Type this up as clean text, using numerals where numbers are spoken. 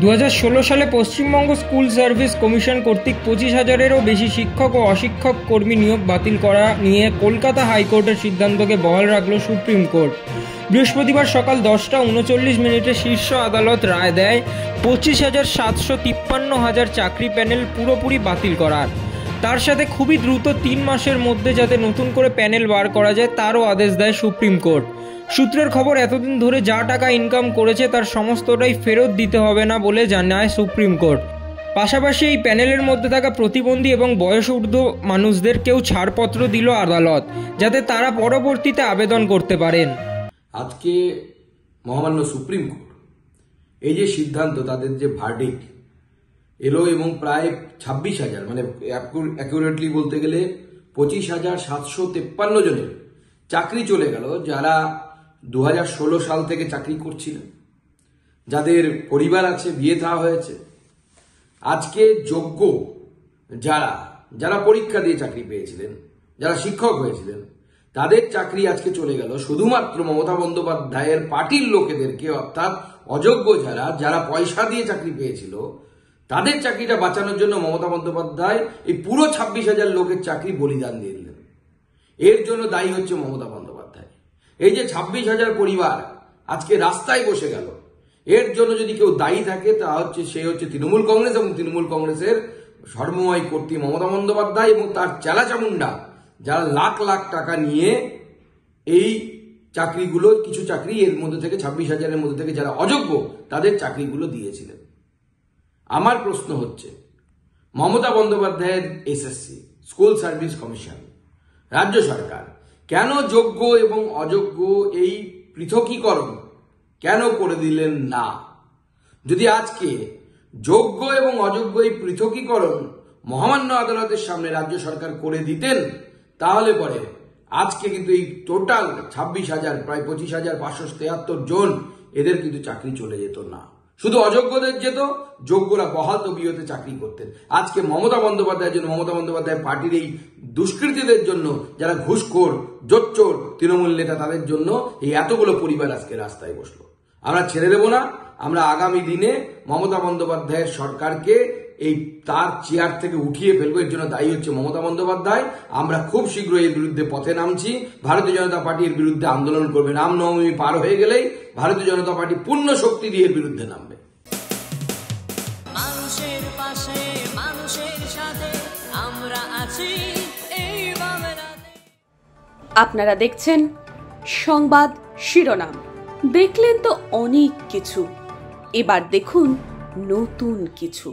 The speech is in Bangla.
2016 সালে পশ্চিমবঙ্গ স্কুল সার্ভিস কমিশন কর্তৃক 25,000-এরও বেশি শিক্ষক ও অশিক্ষক কর্মী নিয়োগ বাতিল করা নিয়ে কলকাতা হাইকোর্টের সিদ্ধান্তকে বহাল রাখল সুপ্রিম কোর্ট। বৃহস্পতিবার সকাল 10:39 শীর্ষ আদালত রায় দেয় 25,753 চাকরি প্যানেল পুরোপুরি বাতিল করার। তার সাথে খুবই দ্রুত 3 মাসের মধ্যে যাতে নতুন করে প্যানেল বার করা যায় তারও আদেশ দেয় সুপ্রিম কোর্ট। সূত্রের খবর, এতদিন ধরে যা টাকা ইনকাম করেছে তার সমস্তটাই ফেরত দিতে হবে না বলে জানায় সুপ্রিম কোর্ট। পাশাপাশি এই প্যানেলের মধ্যে থাকা প্রতিবন্ধী এবং বয়সঊর্ধ্ব মানুষদেরকেও ছাড়পত্র দিল আদালত, যাতে তারা পরবর্তীতে আবেদন করতে পারেন। আজকে মহামান্য সুপ্রিম কোর্ট এই যে সিদ্ধান্ত, তাদের যে ভার্ডিক্ট এলো এবং প্রায় 26,000 মানে অ্যাকুরেটলি বলতে গেলে 25,753 জনের চাকরি চলে গেল, যারা 2016 সাল থেকে চাকরি করছিলেন, যাদের পরিবার আছে, বিয়ে থা হয়েছে। আজকে যোগ্য যারা যারা পরীক্ষা দিয়ে চাকরি পেয়েছিলেন, যারা শিক্ষক হয়েছিলেন, তাদের চাকরি আজকে চলে গেল শুধুমাত্র মমতা বন্দ্যোপাধ্যায়ের পার্টির লোকেদেরকে, অর্থাৎ অযোগ্য যারা যারা পয়সা দিয়ে চাকরি পেয়েছিল তাদের চাকরিটা বাঁচানোর জন্য মমতা বন্দ্যোপাধ্যায় এই পুরো 26,000 লোকের চাকরি বলিদান দিয়ে দিলেন। এর জন্য দায়ী হচ্ছে মমতা বন্দ্যোপাধ্যায়। এই যে 26,000 পরিবার আজকে রাস্তায় বসে গেল, এর জন্য যদি কেউ দায়ী থাকে তা হচ্ছে সে হচ্ছে তৃণমূল কংগ্রেস এবং তৃণমূল কংগ্রেসের সর্বময় কর্ত্রী মমতা বন্দ্যোপাধ্যায় এবং তার চেলাচামুন্ডা, যারা লাখ লাখ টাকা নিয়ে এই চাকরিগুলো, কিছু চাকরি এর মধ্যে থেকে 26,000-এর মধ্যে থেকে যারা অযোগ্য তাদের চাকরিগুলো দিয়েছিলেন। আমার প্রশ্ন হচ্ছে, মমতা বন্দ্যোপাধ্যায়ের এসএসসি স্কুল সার্ভিস কমিশন, রাজ্য সরকার কেন যোগ্য এবং অযোগ্য এই পৃথকীকরণ কেন করে দিলেন না? যদি আজকে যোগ্য এবং অযোগ্য এই পৃথকীকরণ মহামান্য আদালতের সামনে রাজ্য সরকার করে দিতেন, তাহলে পরে আজকে কিন্তু এই টোটাল 26,000 প্রায় 25,573 জন এদের কিন্তু চাকরি চলে যেত না। শুধু অযোগ্যদের যেত, যোগ্যরা বহাল তবিয়তে চাকরি করতেন। আজকে মমতা বন্দ্যোপাধ্যায়ের জন্য, মমতা বন্দ্যোপাধ্যায় পার্টির এই দুষ্কৃতীদের জন্য, যারা ঘুষখোর, জোচ্চোর তৃণমূল নেতা, তাদের জন্য এই এতগুলো পরিবার আজকে রাস্তায় বসলো। আমরা ছেড়ে দেব না। আমরা আগামী দিনে মমতা বন্দ্যোপাধ্যায়ের সরকারকে এই তার চেয়ার থেকে উঠিয়ে ফেলবো। এর জন্য দায়ী হচ্ছে মমতা বন্দ্যোপাধ্যায়। আমরা খুব শীঘ্রই এর বিরুদ্ধে পথে নামছি। ভারতীয় জনতা পার্টি এর বিরুদ্ধে আন্দোলন করবে। রামনবমী পার হয়ে গেলেই ভারতীয় জনতা পার্টি পূর্ণ শক্তি দিয়ে এর বিরুদ্ধে নামবে। মানুষের পাশে, মানুষের সাথে আমরা আছি এই বাংলাতে। আপনারা দেখছেন সংবাদ শিরোনাম। দেখলেন তো অনেক কিছু, এবার দেখুন নতুন কিছু।